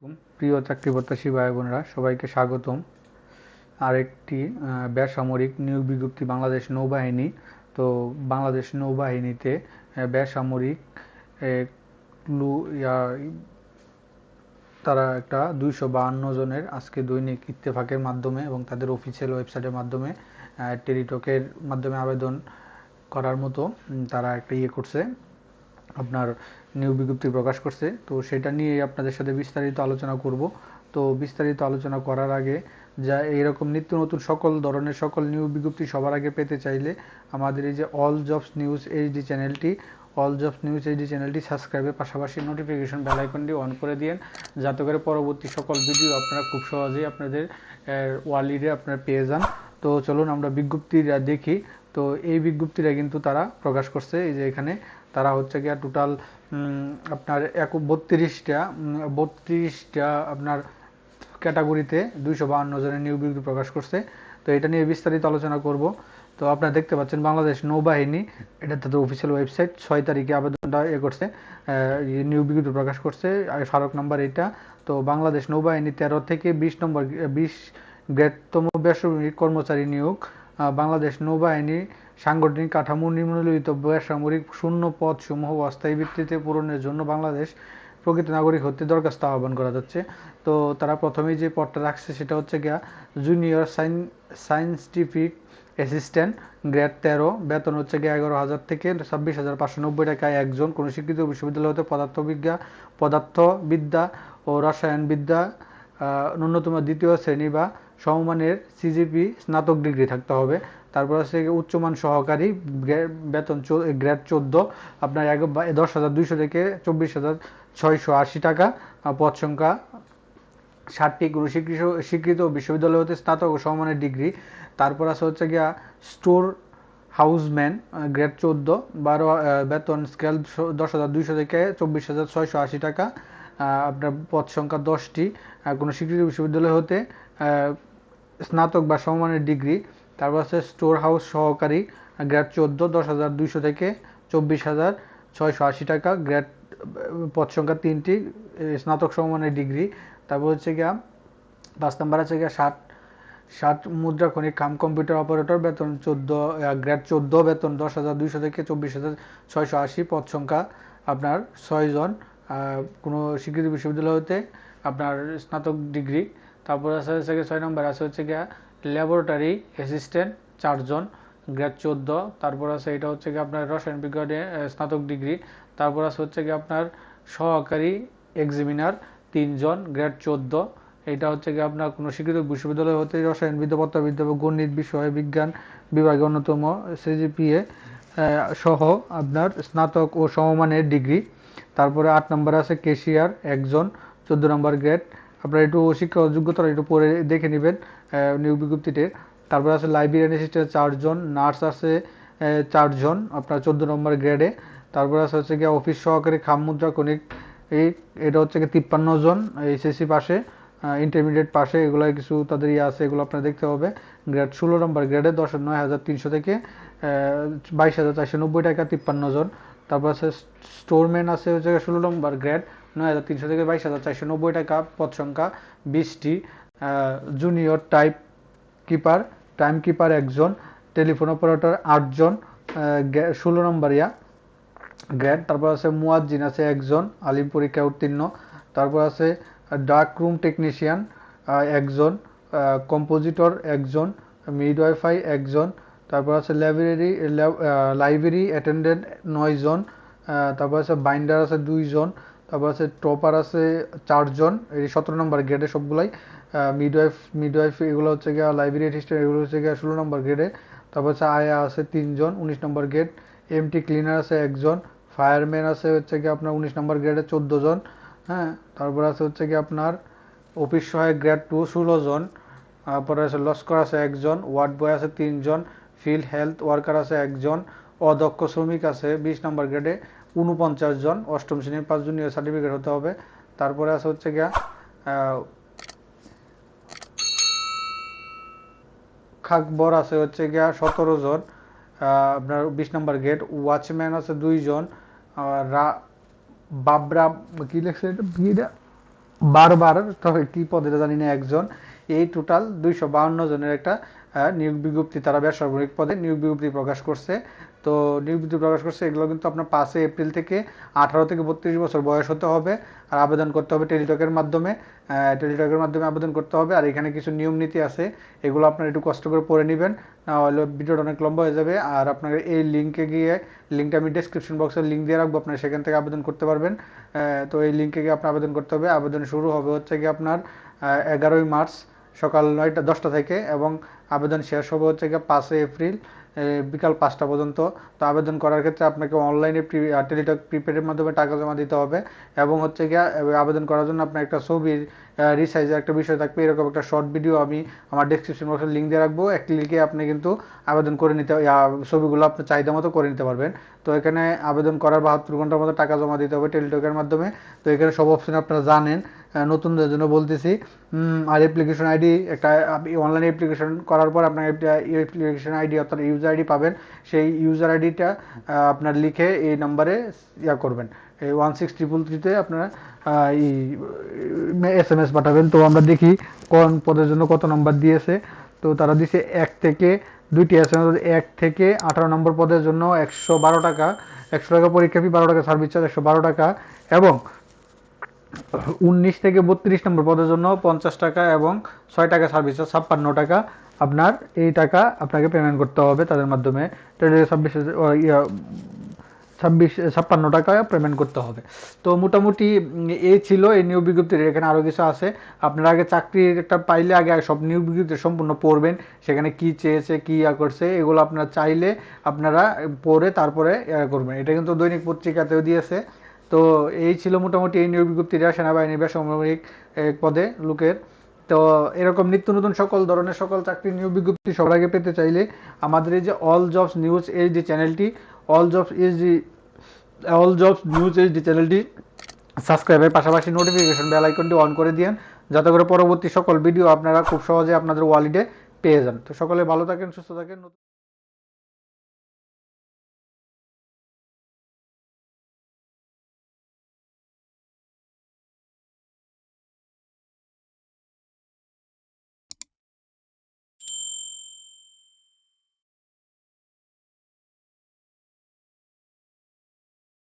প্রিয় চাকরি প্রত্যাশী ভাই বোনেরা, সবাইকে স্বাগতম আরেকটি বেসামরিক নিয়োগ বিজ্ঞপ্তি বাংলাদেশ নৌবাহিনী। তো বাংলাদেশ নৌবাহিনীতে বেসামরিক তারা একটা 252 জনের আজকে দৈনিক ইত্তেফাকের মাধ্যমে এবং তাদের অফিসিয়াল ওয়েবসাইটের মাধ্যমে টেলিটকের মাধ্যমে আবেদন করার মতো তারা একটা করছে, আপনার নিয়োগ বিজ্ঞপ্তি প্রকাশ করছে। তো সেটা নিয়ে আপনাদের সাথে বিস্তারিত আলোচনা করব। তো বিস্তারিত আলোচনা করার আগে যা এইরকম নিত্য নতুন সকল ধরনের সকল নিয়োগ বিজ্ঞপ্তি সবার আগে পেতে চাইলে আমাদের এই যে অল জবস নিউজ এইচডি চ্যানেলটি সাবস্ক্রাইবের পাশাপাশি নোটিফিকেশন বেল আইকনটি অন করে দিন, যাতে করে পরবর্তী সকল ভিডিও আপনারা খুব সহজেই আপনাদের ওয়ালেটে আপনারা পেয়ে যান। তো চলুন আমরা বিজ্ঞপ্তিটা দেখি। তো এই বিজ্ঞপ্তিটা কিন্তু তারা প্রকাশ করছে, এই যে এখানে তারা হচ্ছে গিয়া টোটাল আপনার 32টা আপনার ক্যাটাগরিতে 252 জনের নিয়োগ বিজ্ঞপ্তি প্রকাশ করছে। তো এটা নিয়ে বিস্তারিত আলোচনা করব। তো আপনারা দেখতে পাচ্ছেন বাংলাদেশ নৌবাহিনী, এটা তাদের অফিসিয়াল ওয়েবসাইট 6 তারিখে আবেদনটা করছে, নিয়োগ বিজ্ঞপ্তি প্রকাশ করছে, স্মারক নাম্বার এটা। তো বাংলাদেশ নৌবাহিনী 13 থেকে 20 গ্রেডতম বেসামরিক কর্মচারী নিয়োগ। বাংলাদেশ নৌবাহিনী সাংগঠনিক কাঠামো নিম্নলিখিত বেসামরিক শূন্য পদ সমূহ অস্থায়ী ভিত্তিতে পূরণের জন্য বাংলাদেশ প্রকৃত নাগরিক হতে দরখাস্ত আহ্বান করা যাচ্ছে। তো তারা প্রথমেই যে পদটা রাখছে সেটা হচ্ছে গিয়া জুনিয়র সায়েন্টিফিক অ্যাসিস্ট্যান্ট, গ্রেড 13, বেতন হচ্ছে গিয়ে 11,000 থেকে 26,590 টাকায় একজন। কোনো স্বীকৃত বিশ্ববিদ্যালয় হতে পদার্থবিদ্যা ও রসায়নবিদ্যা ন্যূনতম দ্বিতীয় শ্রেণী বা সমমানের সিজিপি স্নাতক ডিগ্রি থাকতে হবে। তারপর হচ্ছে উচ্চমান সহকারী, বেতন গ্রেড 14, আপনার 10,200 থেকে 24,680 টাকা। পদ সংখ্যা 60টি। কোনো স্বীকৃত বিশ্ববিদ্যালয় হতে স্নাতক ও সমমানের ডিগ্রি। তারপর আছে হচ্ছে গিয়া স্টোর হাউসম্যান, গ্রেড 14, বেতন স্কেল 10,200 থেকে 24,680 টাকা। আপনার পদ সংখ্যা 10টি। কোনো স্বীকৃত বিশ্ববিদ্যালয় হতে স্নাতক বা সমমানের ডিগ্রি। তারপর আছে স্টোর হাউস সহকারী, গ্রেড 14, 10,200 থেকে 24,680 টাকা। গ্রেড পদ সংখ্যা 3টি, স্নাতক সমমানের ডিগ্রি। তারপর হচ্ছে গিয়া 5 নম্বর আছে গিয়া 60 মুদ্রা খনিক কম্পিউটার অপারেটর, বেতন 14, গ্রেড 14, বেতন 10,200 থেকে 24,680, পদ সংখ্যা আপনার 6 জন। কোনো স্বীকৃত বিশ্ববিদ্যালয় হতে আপনার স্নাতক ডিগ্রি। তারপর আছে 6 নম্বর আছে হচ্ছে গিয়া ল্যাবরেটরি অ্যাসিস্ট্যান্ট, 4 জন, গ্রেড 14। তারপর আছে এটা হচ্ছে গিয়ে আপনার রসায়ন বিজ্ঞানে স্নাতক ডিগ্রি। তারপর আছে হচ্ছে গিয়ে আপনার সহকারী এক্সামিনার, 3 জন, গ্রেড 14। এটা হচ্ছে গিয়ে আপনার কোনো স্বীকৃত বিশ্ববিদ্যালয় হতে রসায়নবিদ্যা, পদার্থবিদ্যা বা গণিত বিষয়ে বিজ্ঞান বিভাগে অন্যতম সিজিপিএ সহ আপনার স্নাতক ও সমমানের ডিগ্রি। তারপরে 8 নম্বর আছে ক্যাশিয়ার, 1 জন, 14 নম্বর গ্রেড। আপনারা একটু শিক্ষা যোগ্যতা একটু পরে দেখে নেবেন নিয়োগ বিজ্ঞপ্তিতে। তারপর আছে লাইব্রেরিয়ান অ্যাসিস্ট্যান্ট, 4 জন, নার্স আছে 4 জন, আপনার 14 নম্বর গ্রেডে। তারপর আছে হচ্ছে গিয়ে অফিস সহকারী মুদ্রা কনিক, এটা হচ্ছে গিয়ে 53 জন, এসএসসি পাশে, ইন্টারমিডিয়েট পাশে, এগুলো কিছু তাদের আছে, এগুলো আপনার দেখতে হবে। গ্রেড 16 নম্বর গ্রেডে 9,300 থেকে 22,490 টাকা, 53 জন। তারপর আছে স্টোরম্যান আছে হচ্ছে 16 নম্বর গ্রেড, 9,300 থেকে 22,490 টাকা, পদ সংখ্যা 20টি। জুনিয়র টাইম কিপার 1 জন, টেলিফোন অপারেটর 8 জন, 16 নম্বর গ্রেড। তারপর আছে মুয়াজ্জিন আছে 1 জন, আলিম পরীক্ষা উত্তীর্ণ। তারপর আছে ডার্ক রুম টেকনিশিয়ান 1 জন, কম্পোজিটর 1 জন, মিডওয়াইফাই 1 জন। তারপর আছে লাইব্রেরি অ্যাটেন্ডেন্ট 9 জন। তারপর আছে বাইন্ডার আছে 2 জন। তারপর আছে টপার আছে 4 জন, এই 17 নম্বর গ্রেডে সবগুলাই। মিডওয়াইফ এগুলো হচ্ছে গিয়া লাইব্রেরি অ্যাসিস্ট্যান্ট, এগুলো হচ্ছে গিয়া 16 নম্বর গ্রেডে। তারপর হচ্ছে আয়া আছে 3 জন, 19 নম্বর গ্রেড। এমটি ক্লিনার আছে 1 জন। ফায়ারম্যান আছে হচ্ছে গিয়ে আপনার 19 নম্বর গ্রেডে 14 জন। হ্যাঁ, তারপর আছে হচ্ছে গিয়ে আপনার অফিস সহায়ক গ্রেড 2, 16 জন। তারপরে আছে লস্কর আছে 1 জন, ওয়ার্ড বয় আছে 3 জন, ফিল্ড হেলথ ওয়ার্কার আছে 1 জন, অদক্ষ শ্রমিক আছে 20 নম্বর গ্রেডে 49 জন, 8ম শ্রেণীর 5 জুনিয়র সার্টিফিকেট হতে হবে। তারপরে আছে হচ্ছে গিয়া খাকবর আছে হচ্ছে গিয়া 17 জন, আপনার 20 নম্বর গ্রেড। ওয়াচম্যান আছে 2 জন, বাবরা কি লেখছে এটা, বারবার, তবে কি পদে জানি না, একজন। এই টোটাল 252 জনের একটা নিয়োগ বিজ্ঞপ্তি, তারা বেসরকারিক পদে নিয়োগ বিজ্ঞপ্তি প্রকাশ করছে। তো নিয়োগ বিজ্ঞপ্তি প্রকাশ করছে, এগুলো কিন্তু আপনার 5 এপ্রিল থেকে 18 থেকে 32 বছর বয়স হতে হবে। আর আবেদন করতে হবে টেলিটকের মাধ্যমে। টেলিটকের মাধ্যমে আবেদন করতে হবে। আর এখানে কিছু নিয়ম নীতি আছে, এগুলো আপনার একটু কষ্ট করে পড়ে নেবেন, নাহলে ভিডিওটা অনেক লম্বা হয়ে যাবে। আর আপনার এই লিঙ্কে গিয়ে, লিঙ্কটা আমি ডেসক্রিপশন বক্সে লিঙ্ক দিয়ে রাখবো, আপনার সেখান থেকে আবেদন করতে পারবেন। তো এই লিঙ্কে গিয়ে আপনার আবেদন করতে হবে। আবেদন শুরু হবে হচ্ছে কি আপনার 11ই মার্চ সকাল 10টা থেকে, এবং আবেদন শেষ হবে হচ্ছে গিয়ে 5 এপ্রিল বিকাল 5টা পর্যন্ত। তো আবেদন করার ক্ষেত্রে আপনাকে অনলাইনে টেলিটক প্রিপেডের মাধ্যমে টাকা জমা দিতে হবে, এবং হচ্ছে গিয়ে আবেদন করার জন্য আপনার একটা ছবির রিসাইজের একটা বিষয় থাকবে, এরকম একটা শর্ট ভিডিও আমি আমার ডেসক্রিপশন বক্সে লিঙ্ক দিয়ে রাখবো। এক ক্লিকে আপনি কিন্তু আবেদন করে নিতে, ছবিগুলো আপনার চাহিদা মতো করে নিতে পারবেন। তো এখানে আবেদন করার 72 ঘন্টার মতো টাকা জমা দিতে হবে টেলিটকের মাধ্যমে। তো এখানে সব অপশন আপনারা জানেন, নতুনদের জন্য বলতেছি। আর অ্যাপ্লিকেশন আইডি, একটা অনলাইন অ্যাপ্লিকেশন করার পর আপনার অ্যাপ্লিকেশন আইডি অর্থাৎ ইউজার আইডি পাবেন। সেই ইউজার আইডিটা আপনার লিখে এই নাম্বারে করবেন, এই 1633-তে আপনারা SMS পাঠাবেন। তো আমরা দেখি কোন পদের জন্য কত নাম্বার দিয়েছে। তো তারা দিছে 1 থেকে 2টি SMS, 1 থেকে 18 নম্বর পদের জন্য 112 টাকা, 100 টাকা পরীক্ষা ফি, 12 টাকা সার্ভিস চার্জ, 112 টাকা। এবং 19 থেকে 32 নম্বর পদের জন্য 50 টাকা এবং 6 টাকা সার্ভিস চার্জ, 56 টাকা। আপনার এই টাকা আপনাকে পেমেন্ট করতে হবে তাদের মাধ্যমে। 56 টাকা পেমেন্ট করতে হবে। তো মোটামুটি এই ছিল এই নিয়োগ বিজ্ঞপ্তির। এখানে আরও কিছু আছে, আপনারা আগে চাকরির একটা পাইলে আগে সব নিয়োগ বিজ্ঞপ্তি সম্পূর্ণ পড়বেন, সেখানে কি চেয়েছে, কি করছে, এগুলো আপনারা চাইলে আপনারা পড়ে তারপরে করবেন। এটা কিন্তু দৈনিক পত্রিকাতেও দিয়েছে। তো এই ছিল মোটামুটি এই নিয়োগ বিজ্ঞপ্তিটা সেনাবাহিনী বেসামরিক পদে লোকের। তো এরকম নিত্য নতুন সকল ধরনের সকল চাকরির নিয়োগ বিজ্ঞপ্তি সবার আগে পেতে চাইলে আমাদের এই যে অল জবস নিউজ এইচডি চ্যানেলটি, অল জবস নিউজ এইচডি চ্যানেলটি সাবস্ক্রাইবের পাশাপাশি নোটিফিকেশন বেল আইকনটি অন করে দিন, যাতে করে পরবর্তী সকল ভিডিও আপনারা খুব সহজে আপনাদের ওয়ালেটে পেয়ে যান। তো সকলে ভালো থাকেন, সুস্থ থাকেন।